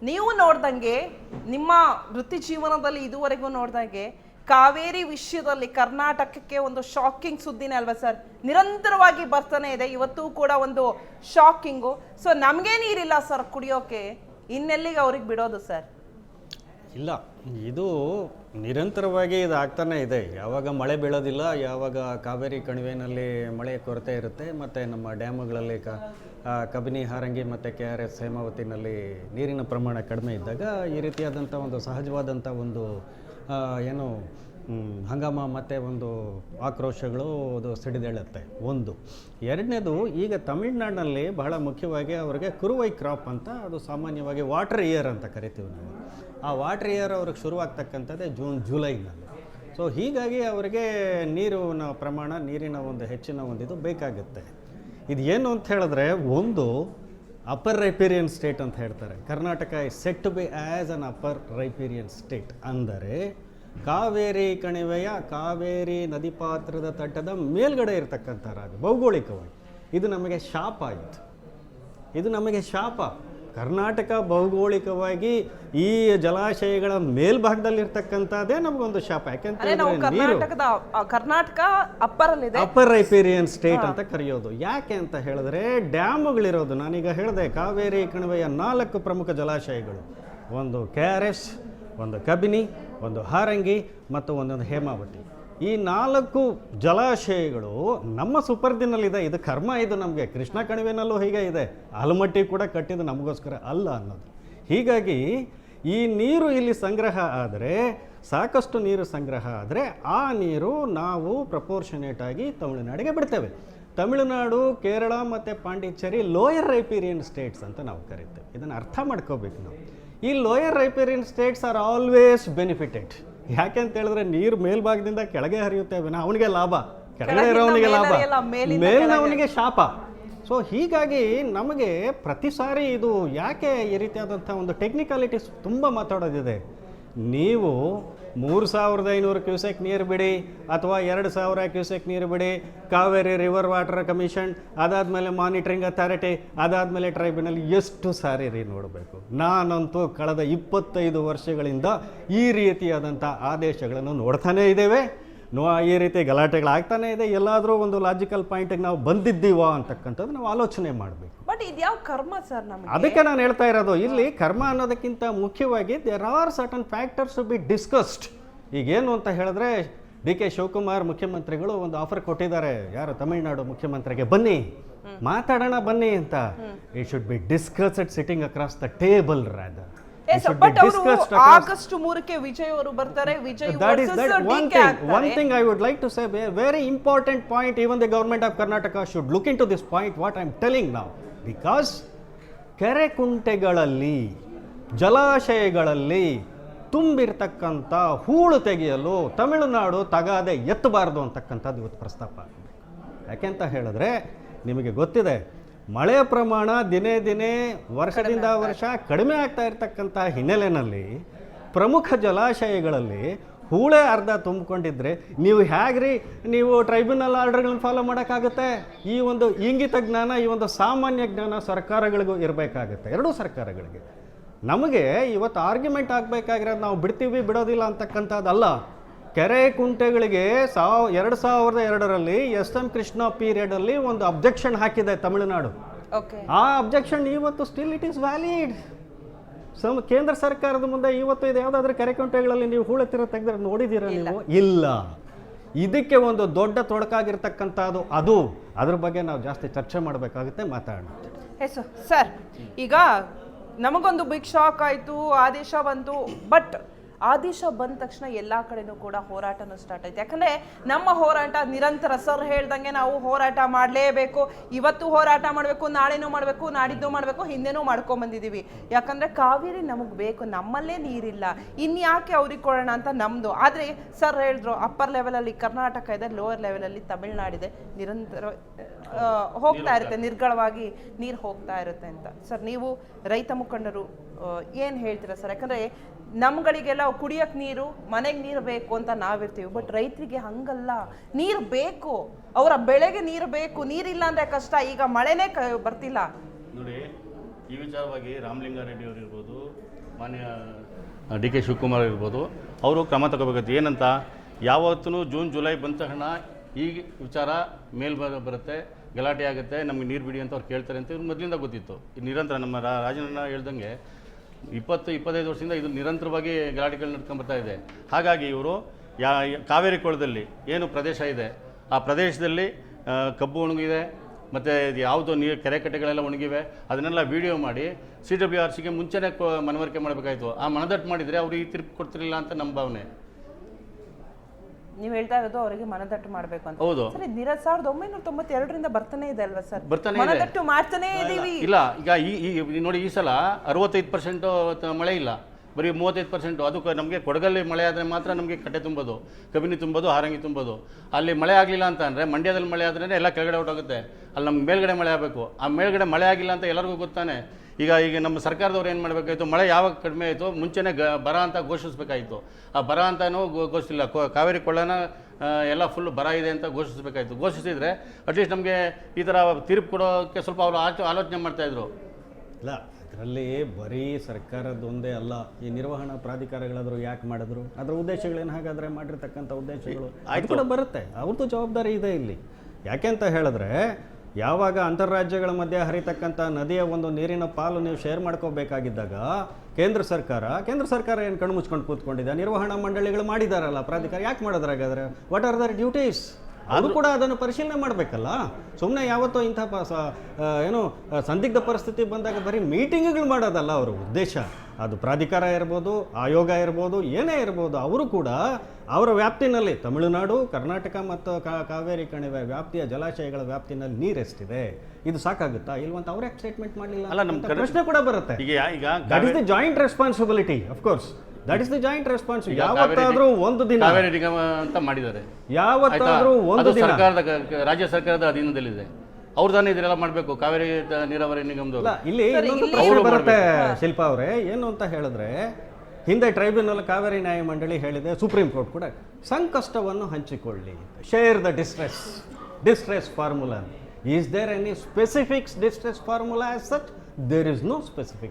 ನೀವು ನೋಡ್ದಂಗೆ ನಿಮ್ಮ ವೃತ್ತಿ ಜೀವನದಲ್ಲಿ ಇದುವರೆಗೂ ನೋಡ್ದಂಗೆ ಕಾವೇರಿ ವಿಷಯದಲ್ಲಿ ಕರ್ನಾಟಕಕ್ಕೆ ಒಂದು ಶಾಕಿಂಗ್ ಸುದ್ದಿನೇ ಅಲ್ವಾ ಸರ್? ನಿರಂತರವಾಗಿ ಬರ್ತಾನೆ ಇದೆ. ಇವತ್ತು ಕೂಡ ಒಂದು ಶಾಕಿಂಗು. ಸೊ ನಮಗೆ ನೀರಿಲ್ಲ ಸರ್ ಕುಡಿಯೋಕೆ, ಇನ್ನೆಲ್ಲಿಗೆ ಅವ್ರಿಗೆ ಬಿಡೋದು ಸರ್? ಇಲ್ಲ, ಇದು ನಿರಂತರವಾಗಿ ಇದು ಆಗ್ತಾನೆ ಇದೆ. ಯಾವಾಗ ಮಳೆ ಬೀಳೋದಿಲ್ಲ, ಯಾವಾಗ ಕಾವೇರಿ ಕಣಿವೆಯಲ್ಲಿ ಮಳೆಯ ಕೊರತೆ ಇರುತ್ತೆ, ಮತ್ತು ನಮ್ಮ ಡ್ಯಾಮುಗಳಲ್ಲಿ ಕಬಿನಿ, ಹಾರಂಗಿ ಮತ್ತು KRS ಹೇಮಾವತಿನಲ್ಲಿ ನೀರಿನ ಪ್ರಮಾಣ ಕಡಿಮೆ ಇದ್ದಾಗ ಈ ರೀತಿಯಾದಂಥ ಒಂದು ಸಹಜವಾದಂಥ ಒಂದು ಏನು ಹಂಗಾಮ ಮತ್ತು ಒಂದು ಆಕ್ರೋಶಗಳು ಅದು ಸಿಡಿದೇಳುತ್ತೆ. ಒಂದು ಎರಡನೇದು, ಈಗ ತಮಿಳ್ನಾಡಿನಲ್ಲಿ ಬಹಳ ಮುಖ್ಯವಾಗಿ ಅವರಿಗೆ ಕುರುವೈ ಕ್ರಾಪ್ ಅಂತ, ಅದು ಸಾಮಾನ್ಯವಾಗಿ ವಾಟರ್ ಇಯರ್ ಅಂತ ಕರಿತೀವಿ ನಾವು. ಆ ವಾಟರ್ ಇಯರ್ ಅವ್ರಿಗೆ ಶುರುವಾಗ್ತಕ್ಕಂಥದ್ದೇ ಜೂಲೈನಲ್ಲಿ. ಸೊ ಹೀಗಾಗಿ ಅವರಿಗೆ ನೀರಿನ ಪ್ರಮಾಣ, ನೀರಿನ ಒಂದು ಹೆಚ್ಚಿನ ಒಂದು ಇದು ಬೇಕಾಗುತ್ತೆ. ಇದು ಏನು ಅಂತ ಹೇಳಿದ್ರೆ, ಒಂದು ಅಪ್ಪರ್ ರೈಪೇರಿಯನ್ ಸ್ಟೇಟ್ ಅಂತ ಹೇಳ್ತಾರೆ. Karnataka is set to be as an upper riparian state. ಅಂದರೆ ಕಾವೇರಿ ಕಣಿವೆಯ ಕಾವೇರಿ ನದಿ ಪಾತ್ರದ ತಟ್ಟದ ಮೇಲ್ಗಡೆ ಇರತಕ್ಕಂಥ ರಾಜ್ಯ ಭೌಗೋಳಿಕವಾಗಿ. ಇದು ನಮಗೆ ಶಾಪ ಆಯಿತು, ಇದು ನಮಗೆ ಶಾಪ. ಕರ್ನಾಟಕ ಭೌಗೋಳಿಕವಾಗಿ ಈ ಜಲಾಶಯಗಳ ಮೇಲ್ಭಾಗದಲ್ಲಿರ್ತಕ್ಕಂಥದ್ದೇ ನಮಗೊಂದು ಶಾಪ. ಯಾಕೆಂತಂದ್ರೆ ಕರ್ನಾಟಕ ಅಪ್ಪರ್ ರೈಪೇರಿಯನ್ ಸ್ಟೇಟ್ ಅಂತ ಕರೆಯೋದು. ಯಾಕೆ ಅಂತ ಹೇಳಿದ್ರೆ, ಡ್ಯಾಮುಗಳಿರೋದು ನಾನೀಗ ಹೇಳಿದೆ, ಕಾವೇರಿ ಕಣಿವೆಯ 4 ಪ್ರಮುಖ ಜಲಾಶಯಗಳು, ಒಂದು KRS, ಒಂದು ಕಬಿನಿ, ಒಂದು ಹಾರಂಗಿ ಮತ್ತು ಒಂದೊಂದು ಹೇಮಾವತಿ. ಈ 4 ಜಲಾಶಯಗಳು ನಮ್ಮ ಸುಪರ್ದಿನಲ್ಲಿದೆ. ಇದು ಕರ್ಮ, ಇದು ನಮಗೆ. ಕೃಷ್ಣ ಕಣಿವೆನಲ್ಲೂ ಹೀಗೆ ಇದೆ. ಆಲಮಟ್ಟಿ ಕೂಡ ಕಟ್ಟಿದ್ದು ನಮಗೋಸ್ಕರ ಅಲ್ಲ ಅನ್ನೋದು. ಹೀಗಾಗಿ ಈ ನೀರು ಇಲ್ಲಿ ಸಂಗ್ರಹ ಆದರೆ, ಸಾಕಷ್ಟು ನೀರು ಸಂಗ್ರಹ ಆದರೆ, ಆ ನೀರು ನಾವು ಪ್ರಪೋರ್ಷನೇಟ್ ಆಗಿ ತಮಿಳುನಾಡಿಗೆ ಬಿಡ್ತೇವೆ. ತಮಿಳುನಾಡು, ಕೇರಳ ಮತ್ತು ಪಾಂಡಿಚೇರಿ ಲೋಯರ್ ರೈಪೇರಿಯನ್ ಸ್ಟೇಟ್ಸ್ ಅಂತ ನಾವು ಕರಿತೇವೆ. ಇದನ್ನು ಅರ್ಥ ಮಾಡ್ಕೋಬೇಕು ನಾವು. ಈ lower riparian States are always benefited. ಯಾಕೆ ಅಂತ ಹೇಳಿದ್ರೆ, ನೀರು ಮೇಲ್ಭಾಗದಿಂದ ಕೆಳಗೆ ಹರಿಯುತ್ತೆ, ಅವನಿಗೆ ಲಾಭ, ಕೆಳಗಡೆ ಇರೋವನಿಗೆ ಲಾಭ, ಮೇಲಿನವನಿಗೆ ಶಾಪ. ಸೊ ಹೀಗಾಗಿ ನಮಗೆ ಪ್ರತಿ ಸಾರಿ ಇದು ಯಾಕೆ ಈ ರೀತಿಯಾದಂಥ ಒಂದು ಟೆಕ್ನಿಕಾಲಿಟೀಸ್ ತುಂಬ ಮಾತಾಡೋದಿದೆ. ನೀವು 3500 ಕ್ಯೂಸೆಕ್ ನೀರು ಬಿಡಿ ಅಥವಾ 2000 ಕ್ಯೂಸೆಕ್ ನೀರು ಬಿಡಿ, ಕಾವೇರಿ ರಿವರ್ ವಾಟರ್ ಕಮಿಷನ್, ಅದಾದಮೇಲೆ ಮಾನಿಟರಿಂಗ್ ಅಥಾರಿಟಿ, ಅದಾದಮೇಲೆ ಟ್ರೈಬ್ಯುನಲ್, ಎಷ್ಟು ಸಾರಿ ನೋಡಬೇಕು. ನಾನಂತೂ ಕಳೆದ 25 ವರ್ಷಗಳಿಂದ ಈ ರೀತಿಯಾದಂಥ ಆದೇಶಗಳನ್ನು ನೋಡ್ತಾನೇ ಇದ್ದೇವೆ. ಈ ರೀತಿ ಗಲಾಟೆಗಳಾಗ್ತಾನೆ ಇದೆ. ಎಲ್ಲಾದರೂ ಒಂದು ಲಾಜಿಕಲ್ ಪಾಯಿಂಟಿಗೆ ನಾವು ಬಂದಿದ್ದೀವಾ ಅಂತಕ್ಕಂಥದ್ದು ನಾವು ಆಲೋಚನೆ ಮಾಡಬೇಕು. ಬಟ್ ಇದ್ಯಾವ ಕರ್ಮ ಸರ್ ನಮಗೆ? ಅದಕ್ಕೆ ನಾನು ಹೇಳ್ತಾ ಇರೋದು, ಇಲ್ಲಿ ಕರ್ಮ ಅನ್ನೋದಕ್ಕಿಂತ ಮುಖ್ಯವಾಗಿ there are certain factors to be discussed. ಈಗೇನು ಅಂತ ಹೇಳಿದ್ರೆ, DK ಶಿವಕುಮಾರ್ ಮುಖ್ಯಮಂತ್ರಿಗಳು ಒಂದು ಆಫರ್ ಕೊಟ್ಟಿದ್ದಾರೆ, ಯಾರು ತಮಿಳುನಾಡು ಮುಖ್ಯಮಂತ್ರಿಗೆ, ಬನ್ನಿ ಮಾತಾಡೋಣ ಬನ್ನಿ ಅಂತ. It should be discussed sitting across the table rather. August 3ಕ್ಕೆ ವಿಜಯ್ ಅವರು ಬರ್ತಾರೆ. Vijay one thing I would like to say, very important point, even the government of Karnataka should look into this point what I am telling now, because ಕೆರೆ ಕುಂಟೆಗಳಲ್ಲಿ, ಜಲಾಶಯಗಳಲ್ಲಿ ತುಂಬಿರ್ತಕ್ಕಂಥ ಹೂಳು ತೆಗೆಯಲು ತಮಿಳುನಾಡು ತಗಾದೆ ಎತ್ತಬಾರದು ಅಂತಕ್ಕಂಥದ್ದು ಇವತ್ತು ಪ್ರಸ್ತಾಪ ಆಗಬೇಕು. ಯಾಕೆಂತ ಹೇಳಿದ್ರೆ, ನಿಮಗೆ ಗೊತ್ತಿದೆ, ಮಳೆಯ ಪ್ರಮಾಣ ದಿನೇ ದಿನೇ ವರ್ಷದಿಂದ ವರ್ಷ ಕಡಿಮೆ ಆಗ್ತಾ ಇರ್ತಕ್ಕಂಥ ಹಿನ್ನೆಲೆಯಲ್ಲಿ ಪ್ರಮುಖ ಜಲಾಶಯಗಳಲ್ಲಿ ಹೂಳೆ ಅರ್ಧ ತುಂಬಿಕೊಂಡಿದ್ರೆ ನೀವು ಹೇಗ್ರಿ ನೀವು ಟ್ರೈಬ್ಯುನಲ್ ಆರ್ಡರ್ಗಳನ್ನ ಫಾಲೋ ಮಾಡೋಕ್ಕಾಗುತ್ತೆ? ಈ ಒಂದು ಇಂಗಿತ ಜ್ಞಾನ, ಈ ಒಂದು ಸಾಮಾನ್ಯ ಜ್ಞಾನ ಸರ್ಕಾರಗಳಿಗೂ ಇರಬೇಕಾಗುತ್ತೆ, ಎರಡೂ ಸರ್ಕಾರಗಳಿಗೆ. ನಮಗೆ ಇವತ್ತು ಆರ್ಗ್ಯುಮೆಂಟ್ ಆಗಬೇಕಾಗಿರೋದು ನಾವು ಬಿಡ್ತೀವಿ ಬಿಡೋದಿಲ್ಲ ಅಂತಕ್ಕಂಥದ್ದಲ್ಲ. ಕೆರೆ ಕುಂಟೆಗಳಿಗೆ 2002ರಲ್ಲಿ SM ಕೃಷ್ಣ ಪೀರಿಯಡಲ್ಲಿ ಒಂದು ಅಬ್ಜೆಕ್ಷನ್ ಹಾಕಿದೆ ತಮಿಳುನಾಡು. ಆ ಅಬ್ಜೆಕ್ಷನ್ ಇವತ್ತು ಸ್ಟಿಲ್ ಇಟ್ ಈಸ್ ವ್ಯಾಲಿಡ್. ಕೇಂದ್ರ ಸರ್ಕಾರದ ಮುಂದೆ ಇವತ್ತು ಇದು ಯಾವುದಾದ್ರೂ ಕೆರೆ ಕುಂಟೆಗಳಲ್ಲಿ ನೀವು ಹೂಳೆತ್ತಿರೋ ತೆಗೆದ್ರೆ ನೋಡಿದ್ದೀರಾ ನೀವು? ಇಲ್ಲ. ಇದಕ್ಕೆ ಒಂದು ದೊಡ್ಡ ತೊಡಕಾಗಿರ್ತಕ್ಕಂಥದ್ದು ಅದು. ಅದ್ರ ಬಗ್ಗೆ ನಾವು ಜಾಸ್ತಿ ಚರ್ಚೆ ಮಾಡಬೇಕಾಗುತ್ತೆ, ಮಾತಾಡೋಣ. ಸರ್, ಈಗ ನಮಗೊಂದು ಬಿಗ್ ಶಾಕ್ ಆಯಿತು, ಆದೇಶ ಬಂತು. ಬಟ್ ಆದೇಶ ಬಂದ ತಕ್ಷಣ ಎಲ್ಲ ಕಡೆನೂ ಕೂಡ ಹೋರಾಟನೂ ಸ್ಟಾರ್ಟ್ ಆಯ್ತು. ಯಾಕಂದರೆ ನಮ್ಮ ಹೋರಾಟ ನಿರಂತರ, ಸರ್ ಹೇಳ್ದಂಗೆ ನಾವು ಹೋರಾಟ ಮಾಡಲೇಬೇಕು. ಇವತ್ತು ಹೋರಾಟ ಮಾಡಬೇಕು, ನಾಳೆನೂ ಮಾಡಬೇಕು, ನಾಡಿದ್ದು ಮಾಡಬೇಕು, ಹಿಂದೆನೂ ಮಾಡ್ಕೊಂಬಂದಿದ್ದೀವಿ. ಯಾಕಂದರೆ ಕಾವೇರಿ ನಮಗೆ ಬೇಕು, ನಮ್ಮಲ್ಲೇ ನೀರಿಲ್ಲ, ಇನ್ಯಾಕೆ ಅವ್ರಿಗೆ ಕೊಡೋಣ ಅಂತ ನಮ್ಮದು. ಆದರೆ ಸರ್ ಹೇಳಿದ್ರು, ಅಪ್ಪರ್ ಲೆವೆಲಲ್ಲಿ ಕರ್ನಾಟಕ ಇದೆ, ಲೋವರ್ ಲೆವೆಲಲ್ಲಿ ತಮಿಳ್ನಾಡಿದೆ, ನಿರಂತರ ಹೋಗ್ತಾ ಇರುತ್ತೆ, ನಿರ್ಗಳವಾಗಿ ನೀರು ಹೋಗ್ತಾ ಇರುತ್ತೆ ಅಂತ. ಸರ್, ನೀವು ರೈತ ಮುಖಂಡರು ಏನು ಹೇಳ್ತೀರಾ ಸರ್? ಯಾಕಂದರೆ ನಮ್ಗಳಿಗೆಲ್ಲ ಕುಡಿಯೋಕ್ಕೆ ನೀರು, ಮನೆಗೆ ನೀರು ಬೇಕು ಅಂತ ನಾವಿರ್ತೀವಿ. ಬಟ್ ರೈತರಿಗೆ ಹಂಗಲ್ಲ, ನೀರು ಬೇಕು, ಅವರ ಬೆಳೆಗೆ ನೀರು ಬೇಕು. ನೀರಿಲ್ಲ ಅಂದರೆ ಕಷ್ಟ. ಈಗ ಮಳೆನೇ ಬರ್ತಿಲ್ಲ ನೋಡಿ, ಈ ವಿಚಾರವಾಗಿ ರಾಮಲಿಂಗಾರೆಡ್ಡಿ ಅವರು ಇರ್ಬೋದು, ಮಾನ್ಯ ಡಿ ಕೆ ಶಿವಕುಮಾರ್ ಇರ್ಬೋದು, ಅವರು ಕ್ರಮ ತಗೋಬೇಕಾಗುತ್ತೆ. ಏನಂತ ಯಾವತ್ತೂ ಜೂನ್ ಜುಲೈ ಬಂದ ತಕ್ಷಣ ಈ ವಿಚಾರ ಬರುತ್ತೆ, ಗಲಾಟೆ ಆಗುತ್ತೆ, ನಮಗೆ ನೀರು ಬಿಡಿ ಅಂತ ಅವ್ರು ಕೇಳ್ತಾರೆ ಅಂತ ಇವ್ರು ಮೊದಲಿಂದ ಗೊತ್ತಿತ್ತು. ಇದು ನಿರಂತರ ನಮ್ಮ ರಾಜನನ್ನ ಹೇಳ್ದಂಗೆ 20-25 ವರ್ಷದಿಂದ ಇದು ನಿರಂತರವಾಗಿ ಗಲಾಟೆಗಳು ನಡ್ಕೊಂಡ್ಬರ್ತಾ ಇದೆ. ಹಾಗಾಗಿ ಇವರು ಕಾವೇರಿ ಕೊಳದಲ್ಲಿ ಏನು ಪ್ರದೇಶ ಇದೆ ಆ ಪ್ರದೇಶದಲ್ಲಿ ಕಬ್ಬು ಒಣಗಿದೆ ಮತ್ತು ಯಾವುದೋ ನೀರು ಕೆರೆ ಕಟ್ಟೆಗಳೆಲ್ಲ ಒಣಗಿವೆ, ಅದನ್ನೆಲ್ಲ ವೀಡಿಯೋ ಮಾಡಿ CWRCಗೆ ಮುಂಚೆನೇ ಮನವರಿಕೆ ಮಾಡಬೇಕಾಯಿತು. ಆ ಮನದಟ್ಟು ಮಾಡಿದರೆ ಅವರು ಈ ತೀರ್ಪು ಕೊಡ್ತಿರಲಿಲ್ಲ ಅಂತ ನಮ್ಮ ಭಾವನೆ. ನೀವು ಹೇಳ್ತಾ ಇರೋದು ಅವರಿಗೆ ಮನದಟ್ಟು ಮಾಡಬೇಕು ಅಂತ. ಹೌದು ಸರ್, 1992ರಿಂದ ಬರ್ತಾನೆ ಇದೆ ಅಲ್ವಾ ಸರ್? ಬರ್ತಾನೆ ಇದೆ, ಮನದಟ್ಟು ಮಾಡ್ತಾನೆ ಇದೀವಿ. ಇಲ್ಲ ಈಗ ಈ ನೋಡಿ, ಈ ಸಲ 65% ಮಳೆ ಇಲ್ಲ, ಬರೀ 35%. ಅದಕ್ಕೆ ನಮಗೆ ಕೊಡಗಲ್ಲಿ ಮಳೆ ಆದರೆ ಮಾತ್ರ ನಮಗೆ ಕಟ್ಟೆ ತುಂಬೋದು, ಕಬಿನಿ ತುಂಬೋದು, ಹಾರಂಗಿ ತುಂಬೋದು. ಅಲ್ಲಿ ಮಳೆ ಆಗಲಿಲ್ಲ ಅಂತ ಅಂದರೆ ಮಂಡ್ಯದಲ್ಲಿ ಮಳೆ ಆದ್ರೇ ಎಲ್ಲ ಕೆಳಗಡೆ ಹೊರಟೋಗುತ್ತೆ. ಅಲ್ಲಿ ನಮ್ಗೆ ಮೇಲ್ಗಡೆ ಮಳೆ ಆಗಬೇಕು. ಆ ಮೇಲ್ಗಡೆ ಮಳೆ ಆಗಿಲ್ಲ ಅಂತ ಎಲ್ಲರಿಗೂ ಗೊತ್ತಾನೆ. ಈಗ ನಮ್ಮ ಸರ್ಕಾರದವ್ರು ಏನು ಮಾಡಬೇಕಾಯಿತು, ಮಳೆ ಯಾವಾಗ ಕಡಿಮೆ ಆಯಿತು ಮುಂಚೆನೇ ಬರ ಅಂತ ಘೋಷಿಸಬೇಕಾಯಿತು. ಆ ಬರ ಅಂತನೂ ಘೋಷಿಸಿಲ್ಲ. ಕಾವೇರಿ ಕೊಳ್ಳನ ಎಲ್ಲ ಫುಲ್ ಬರ ಇದೆ ಅಂತ ಘೋಷಿಸಬೇಕಾಯಿತು. ಘೋಷಿಸಿದರೆ ಅಟ್ಲೀಸ್ಟ್ ನಮಗೆ ಈ ಥರ ತೀರ್ಪು ಕೊಡೋಕ್ಕೆ ಸ್ವಲ್ಪ ಅವರು ಆಲೋಚನೆ ಮಾಡ್ತಾಯಿದ್ರು. ಇಲ್ಲ, ಅದರಲ್ಲಿ ಬರೀ ಸರ್ಕಾರದೊಂದೇ ಅಲ್ಲ, ಈ ನಿರ್ವಹಣಾ ಪ್ರಾಧಿಕಾರಗಳಾದರೂ ಯಾಕೆ ಮಾಡಿದ್ರು, ಅದರ ಉದ್ದೇಶಗಳೇನು? ಹಾಗಾದರೆ ಮಾಡಿರ್ತಕ್ಕಂಥ ಉದ್ದೇಶಗಳು ಅದು ಕೂಡ ಬರುತ್ತೆ, ಅವ್ರದ್ದು ಜವಾಬ್ದಾರಿ ಇದೆ ಇಲ್ಲಿ. ಯಾಕೆ ಅಂತ ಹೇಳಿದ್ರೆ, ಯಾವಾಗ ಅಂತಾರಾಜ್ಯಗಳ ಮಧ್ಯೆ ಹರಿತಕ್ಕಂಥ ನದಿಯ ಒಂದು ನೀರಿನ ಪಾಲು ನೀವು ಶೇರ್ ಮಾಡ್ಕೋಬೇಕಾಗಿದ್ದಾಗ ಕೇಂದ್ರ ಸರ್ಕಾರ ಏನು ಕಣ್ಣು ಮುಚ್ಕೊಂಡು ಕೂತ್ಕೊಂಡಿದೆ? ನಿರ್ವಹಣಾ ಮಂಡಳಿಗಳು ಮಾಡಿದಾರಲ್ಲ, ಪ್ರಾಧಿಕಾರ ಯಾಕೆ ಮಾಡಿದ್ರೆ? ಹಾಗಾದರೆ ವಾಟ್ ಆರ್ ದರ್ ಡ್ಯೂಟೀಸ್? ಅದು ಕೂಡ ಅದನ್ನು ಪರಿಶೀಲನೆ ಮಾಡಬೇಕಲ್ಲ. ಸುಮ್ಮನೆ ಯಾವತ್ತೋ ಇಂಥ ಏನು ಸಂದಿಗ್ಧ ಪರಿಸ್ಥಿತಿ ಬಂದಾಗ ಬರೀ ಮೀಟಿಂಗ್ಗಳು ಮಾಡೋದಲ್ಲ ಅವರ ಉದ್ದೇಶ. ಅದು ಪ್ರಾಧಿಕಾರ ಇರ್ಬೋದು, ಆಯೋಗ ಇರ್ಬೋದು, ಏನೇ ಇರ್ಬೋದು, ಅವರು ಕೂಡ ಅವರ ವ್ಯಾಪ್ತಿನಲ್ಲಿ ತಮಿಳುನಾಡು, ಕರ್ನಾಟಕ ಮತ್ತು ಕಾವೇರಿ ಕಣಿವೆ ವ್ಯಾಪ್ತಿಯ ಜಲಾಶಯಗಳ ವ್ಯಾಪ್ತಿನಲ್ಲಿ ನೀರೆಷ್ಟಿದೆ, ಇದು ಸಾಕಾಗುತ್ತಾ ಇಲ್ವಂತ ಅವ್ರು ಯಾಕೆ ಸ್ಟೇಟ್ಮೆಂಟ್ ಮಾಡಲಿಲ್ಲ ಅಲ್ಲ, ನಮ್ಮ ಅಂತ ಪ್ರಶ್ನೆ ಕೂಡ ಬರುತ್ತೆ. ಈಗ that is the joint responsibility, of course that is the joint responsibility. ಯಾವತ್ತಾದ್ರೂ ಒಂದು ದಿನ ಕಾವೇರಿ ನಿಗಮ ಅಂತ ಮಾಡಿದ್ದಾರೆ, ಯಾವತ್ತಾದ್ರೂ ಒಂದು ದಿನ ರಾಜ್ಯ ಸರ್ಕಾರದ ಅಧೀನದಲ್ಲಿದೆ. ಅವ್ರು ತಾನೇ ಇದೆಲ್ಲ ಮಾಡಬೇಕು, ಕಾವೇರಿ ನೀರಾವರಿ ನಿಗಮದವರು. ಇಲ್ಲಿ ಇನ್ನೊಂದು ಪ್ರಶ್ನೆ ಬರುತ್ತೆ ಶಿಲ್ಪಾ ಅವರೇ, ಏನು ಅಂತ ಹೇಳಿದ್ರೆ, ಹಿಂದೆ ಟ್ರೈಬ್ಯುನಲ್ ಕಾವೇರಿ ನ್ಯಾಯ ಮಂಡಳಿ ಹೇಳಿದೆ, ಸುಪ್ರೀಂ ಕೋರ್ಟ್ ಕೂಡ ಸಂಕಷ್ಟವನ್ನು ಹಂಚಿಕೊಳ್ಳಿ, share the distress formula. Is there any specifics distress formula as such? There is no specific